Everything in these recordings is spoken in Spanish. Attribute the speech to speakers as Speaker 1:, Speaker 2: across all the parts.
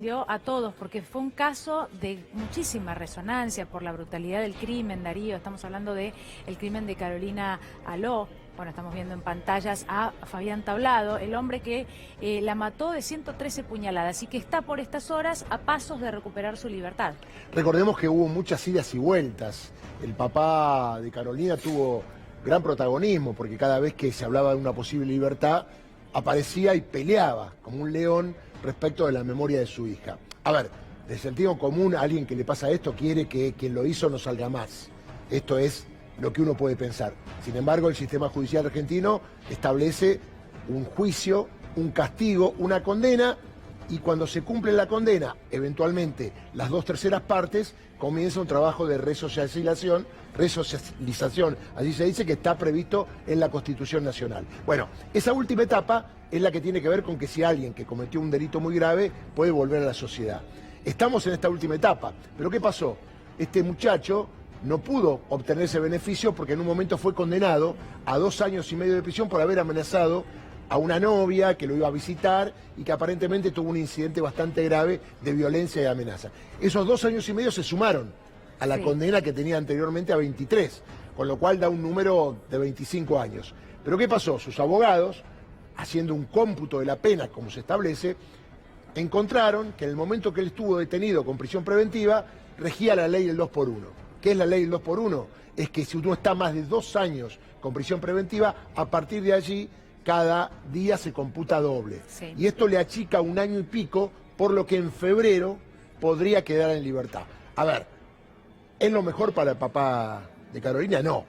Speaker 1: Dio a todos, porque fue un caso de muchísima resonancia por la brutalidad del crimen, Darío. Estamos hablando del crimen de Carolina Aló. Bueno, estamos viendo en pantallas a Fabián Tablado, el hombre que la mató de 113 puñaladas y que está por estas horas a pasos de recuperar su libertad.
Speaker 2: Recordemos que hubo muchas idas y vueltas. El papá de Carolina tuvo gran protagonismo porque cada vez que se hablaba de una posible libertad aparecía y peleaba como un león respecto de la memoria de su hija. A ver, de sentido común, alguien que le pasa esto quiere que quien lo hizo no salga más. Esto es lo que uno puede pensar. Sin embargo, el sistema judicial argentino establece un juicio, un castigo, una condena, y cuando se cumple la condena, eventualmente las 2/3 partes, comienza un trabajo de resocialización, así se dice, que está previsto en la Constitución Nacional. Bueno, esa última etapa es la que tiene que ver con que si alguien que cometió un delito muy grave puede volver a la sociedad. Estamos en esta última etapa, pero ¿qué pasó? Este muchacho no pudo obtener ese beneficio porque en un momento fue condenado a 2 años y medio de prisión por haber amenazado a una novia que lo iba a visitar y que aparentemente tuvo un incidente bastante grave de violencia y amenaza. Esos 2 años y medio se sumaron a la condena que tenía anteriormente a 23, con lo cual da un número de 25 años. Pero ¿qué pasó? Sus abogados, haciendo un cómputo de la pena como se establece, encontraron que en el momento que él estuvo detenido con prisión preventiva, regía la ley del 2x1. ¿Qué es la ley del 2x1? Es que si uno está más de 2 años con prisión preventiva, a partir de allí cada día se computa doble. Sí. Y esto le achica 1 año y pico, por lo que en febrero podría quedar en libertad. A ver, ¿es lo mejor para el papá de Carolina? No,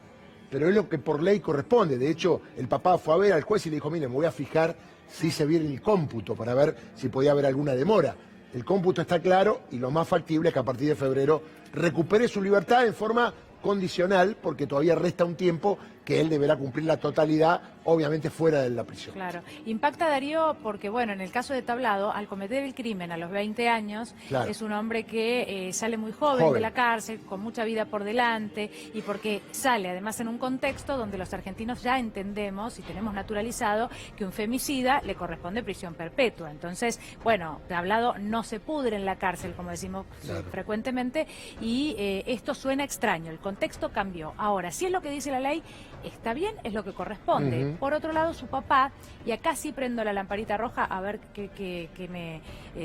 Speaker 2: pero es lo que por ley corresponde. De hecho, el papá fue a ver al juez y le dijo, mire, me voy a fijar si se viene el cómputo para ver si podía haber alguna demora. El cómputo está claro y lo más factible es que a partir de febrero recupere su libertad en forma condicional, porque todavía resta un tiempo que él deberá cumplir la totalidad, obviamente fuera de la prisión.
Speaker 1: Claro. Impacta, Darío, porque, bueno, en el caso de Tablado, al cometer el crimen a los 20 años, claro, es un hombre que sale muy joven de la cárcel, con mucha vida por delante, y porque sale, además, en un contexto donde los argentinos ya entendemos y tenemos naturalizado que un femicida le corresponde prisión perpetua. Entonces, bueno, Tablado no se pudre en la cárcel, como decimos frecuentemente, y esto suena extraño. El contexto cambió. Ahora, si es lo que dice la ley, está bien, es lo que corresponde. Por otro lado, su papá, y acá sí prendo la lamparita roja a ver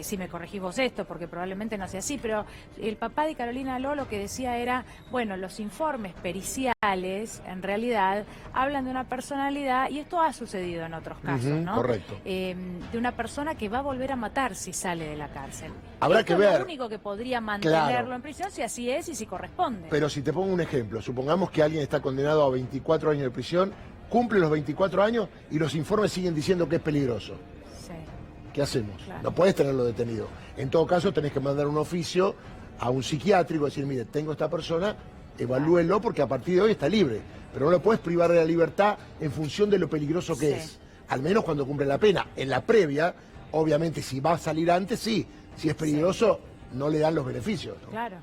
Speaker 1: si me corregís vos esto, porque probablemente no sea así, pero el papá de Carolina Aló lo que decía era, bueno, los informes periciales en realidad hablan de una personalidad, y esto ha sucedido en otros casos, ¿no?
Speaker 2: Correcto.
Speaker 1: De una persona que va a volver a matar si sale de la cárcel.
Speaker 2: Habrá
Speaker 1: esto
Speaker 2: que ver.
Speaker 1: Es lo único que podría mantenerlo en prisión, si así es y si corresponde.
Speaker 2: Pero si te pongo un ejemplo, supongamos que alguien está condenado a 24 años de prisión, cumple los 24 años y los informes siguen diciendo que es peligroso.
Speaker 1: Sí.
Speaker 2: ¿Qué hacemos?
Speaker 1: Claro.
Speaker 2: No puedes tenerlo detenido. En todo caso, tenés que mandar un oficio a un psiquiátrico, decir, mire, tengo esta persona, evalúenlo porque a partir de hoy está libre. Pero no lo puedes privar de la libertad en función de lo peligroso que es. Al menos cuando cumple la pena. En la previa, obviamente, si va a salir antes, sí. Si es peligroso, no le dan los beneficios, ¿no?
Speaker 1: Claro.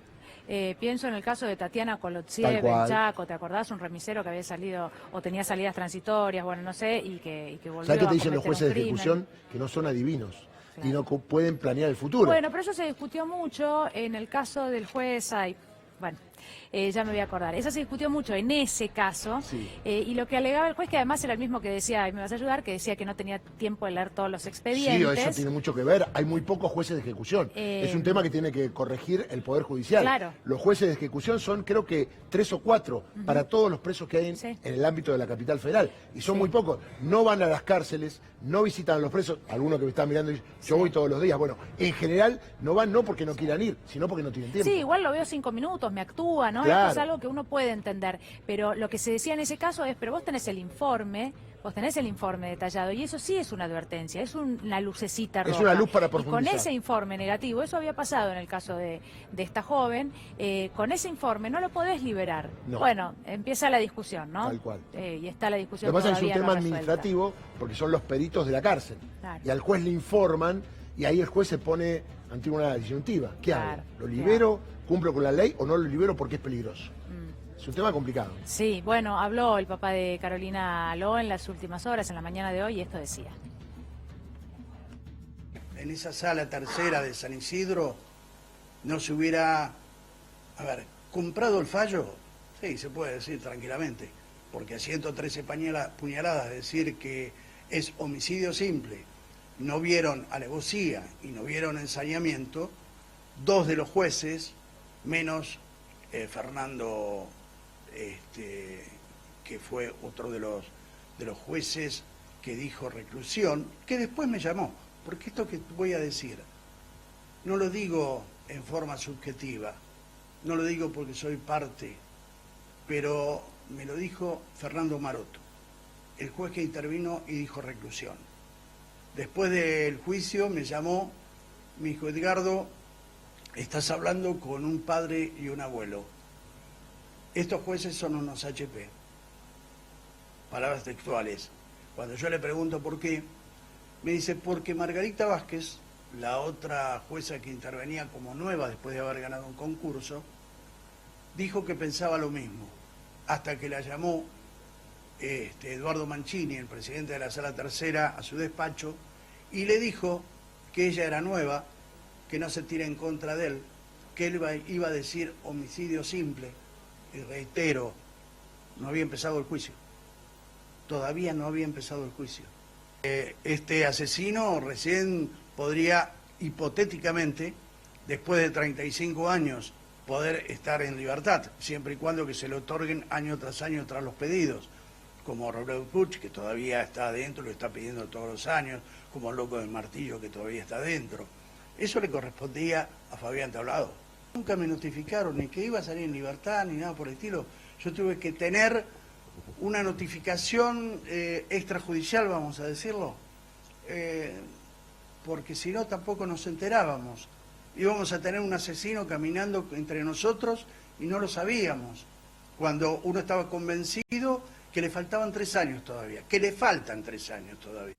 Speaker 1: Pienso en el caso de Tatiana Kolotziev en Chaco, ¿te acordás? Un remisero que había salido o tenía salidas transitorias, bueno, no sé, y que volvió.
Speaker 2: ¿Sabes qué te
Speaker 1: a
Speaker 2: dicen los jueces de
Speaker 1: crimen?
Speaker 2: ejecución? Que no son adivinos.
Speaker 1: Claro.
Speaker 2: Y no pueden planear el futuro.
Speaker 1: Bueno, pero eso se discutió mucho en el caso del juez Saip. Bueno, ya me voy a acordar. Eso se discutió mucho en ese caso, y lo que alegaba el juez, que además era el mismo que decía, y me vas a ayudar, que decía que no tenía tiempo de leer todos los expedientes.
Speaker 2: Sí, eso tiene mucho que ver. Hay muy pocos jueces de ejecución. Es un tema que tiene que corregir el Poder Judicial.
Speaker 1: Claro.
Speaker 2: Los jueces de ejecución son, creo que, 3 o 4 para todos los presos que hay en el ámbito de la capital federal. Y son muy pocos. No van a las cárceles, no visitan a los presos. Algunos que me están mirando dicen, yo voy todos los días. Bueno, en general no van no porque no quieran ir, sino porque no tienen tiempo.
Speaker 1: Sí, igual lo veo 5 minutos, me actúa, ¿no?
Speaker 2: Claro.
Speaker 1: Esto es algo que uno puede entender. Pero lo que se decía en ese caso es, pero vos tenés el informe detallado, y eso sí es una advertencia, es una lucecita roja.
Speaker 2: Es una luz para profundizar.
Speaker 1: Y con ese informe negativo, eso había pasado en el caso de esta joven, con ese informe no lo podés liberar.
Speaker 2: No.
Speaker 1: Bueno, empieza la discusión, ¿no?
Speaker 2: Tal cual.
Speaker 1: Y está la discusión.
Speaker 2: Lo que pasa es que es un tema
Speaker 1: no
Speaker 2: administrativo, porque son los peritos de la cárcel.
Speaker 1: Claro.
Speaker 2: Y al juez le informan, y ahí el juez se pone ante una disyuntiva. ¿Qué hago? ¿Lo libero? ¿Cumplo con la ley o no lo libero porque es peligroso? Es un tema complicado.
Speaker 1: Sí, bueno, habló el papá de Carolina Aló en las últimas horas, en la mañana de hoy, y esto decía.
Speaker 3: en esa sala tercera de San Isidro no se hubiera, comprado el fallo, sí, se puede decir tranquilamente, porque a 113 puñaladas decir que es homicidio simple, no vieron alevosía y no vieron ensañamiento, dos de los jueces, menos Fernando, que fue otro de los jueces que dijo reclusión, que después me llamó, porque esto que voy a decir, no lo digo en forma subjetiva, no lo digo porque soy parte, pero me lo dijo Fernando Maroto, el juez que intervino y dijo reclusión. Después del juicio me llamó, me dijo, Edgardo, estás hablando con un padre y un abuelo. Estos jueces son unos HP. Palabras textuales. Cuando yo le pregunto por qué, me dice, porque Margarita Vázquez, la otra jueza que intervenía como nueva después de haber ganado un concurso, dijo que pensaba lo mismo, hasta que la llamó Eduardo Mancini, el presidente de la Sala Tercera, a su despacho, y le dijo que ella era nueva, que no se tire en contra de él, que él iba a decir homicidio simple, y reitero, no había empezado el juicio. Todavía no había empezado el juicio. Este asesino recién podría, hipotéticamente, después de 35 años, poder estar en libertad, siempre y cuando que se le otorguen año tras año tras los pedidos, como Roberto Puig, que todavía está adentro, lo está pidiendo todos los años, como el Loco del Martillo, que todavía está adentro. Eso le correspondía a Fabián Tablado. Nunca me notificaron ni que iba a salir en libertad, ni nada por el estilo. Yo tuve que tener una notificación extrajudicial, vamos a decirlo, porque si no tampoco nos enterábamos. Íbamos a tener un asesino caminando entre nosotros y no lo sabíamos, cuando uno estaba convencido que le faltaban 3 años todavía, que le faltan 3 años todavía.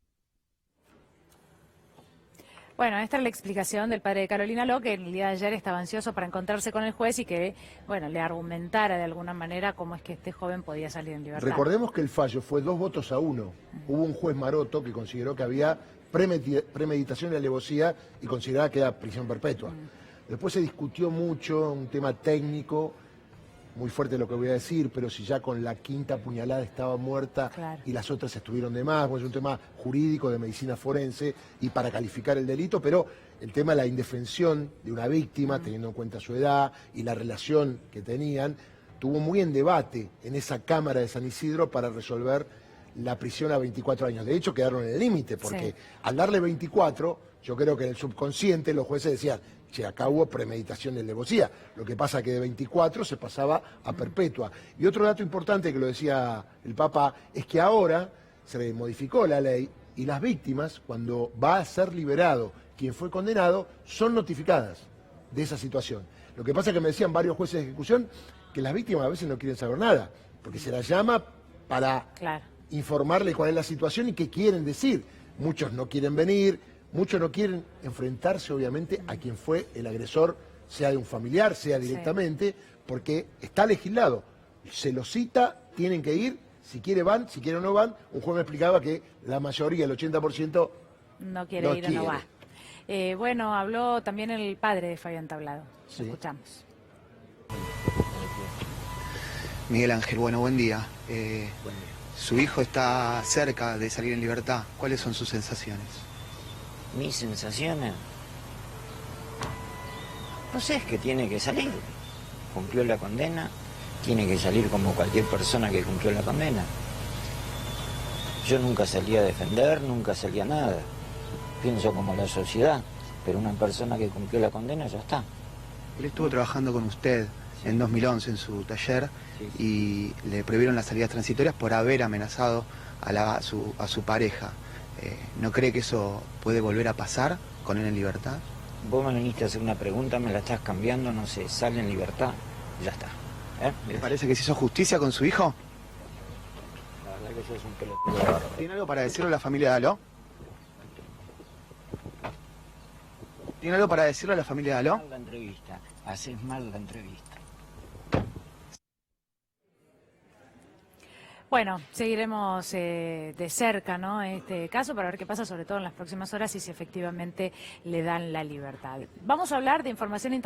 Speaker 1: Bueno, esta es la explicación del padre de Carolina Lo, que el día de ayer estaba ansioso para encontrarse con el juez y que, bueno, le argumentara de alguna manera cómo es que este joven podía salir en libertad.
Speaker 2: Recordemos que el fallo fue 2-1. Hubo un juez Maroto que consideró que había premeditación y alevosía y consideraba que era prisión perpetua. Después se discutió mucho, un tema técnico, muy fuerte lo que voy a decir, pero si ya con la quinta puñalada estaba muerta, claro, y las otras estuvieron de más, pues es un tema jurídico de medicina forense y para calificar el delito, pero el tema de la indefensión de una víctima, teniendo en cuenta su edad y la relación que tenían, tuvo muy en debate en esa Cámara de San Isidro para resolver la prisión a 24 años. De hecho, quedaron en el límite, porque sí, al darle 24, yo creo que en el subconsciente los jueces decían, che, acá hubo premeditación de alevosía. Lo que pasa es que de 24 se pasaba a perpetua. Y otro dato importante que lo decía el Papa es que ahora se modificó la ley y las víctimas, cuando va a ser liberado quien fue condenado, son notificadas de esa situación. Lo que pasa es que me decían varios jueces de ejecución que las víctimas a veces no quieren saber nada, porque se las llama para informarle cuál es la situación y qué quieren decir. Muchos no quieren venir, muchos no quieren enfrentarse, obviamente, a quien fue el agresor, sea de un familiar, sea directamente, porque está legislado. Se los cita, tienen que ir, si quieren van, si quieren no van. Un juez me explicaba que la mayoría, el 80%,
Speaker 1: no quiere ir o no va. Bueno, habló también el padre de Fabián Tablado. Sí. Escuchamos.
Speaker 4: Miguel Ángel, bueno, buen día. Su hijo está cerca de salir en libertad. ¿Cuáles son sus sensaciones?
Speaker 5: Mis sensaciones, no sé, es que tiene que salir. Cumplió la condena, tiene que salir como cualquier persona que cumplió la condena. Yo nunca salí a defender, nunca salí a nada. Pienso como la sociedad, pero una persona que cumplió la condena ya está.
Speaker 4: Él estuvo trabajando con usted en 2011 en su taller, y le prohibieron las salidas transitorias por haber amenazado a su pareja. ¿No cree que eso puede volver a pasar con él en libertad?
Speaker 5: Vos me viniste a hacer una pregunta, me la estás cambiando, no sé, sale en libertad, ya está.
Speaker 4: ¿Le parece que se hizo justicia con su hijo?
Speaker 5: La verdad que sos un pelotudo.
Speaker 4: ¿Tiene algo para decirle a la familia de Aló? ¿Tiene algo para decirle a la familia de Aló?
Speaker 5: La entrevista, haces mal la entrevista.
Speaker 1: Bueno, seguiremos de cerca, ¿no?, este caso para ver qué pasa, sobre todo en las próximas horas, y si efectivamente le dan la libertad. Vamos a hablar de información internacional.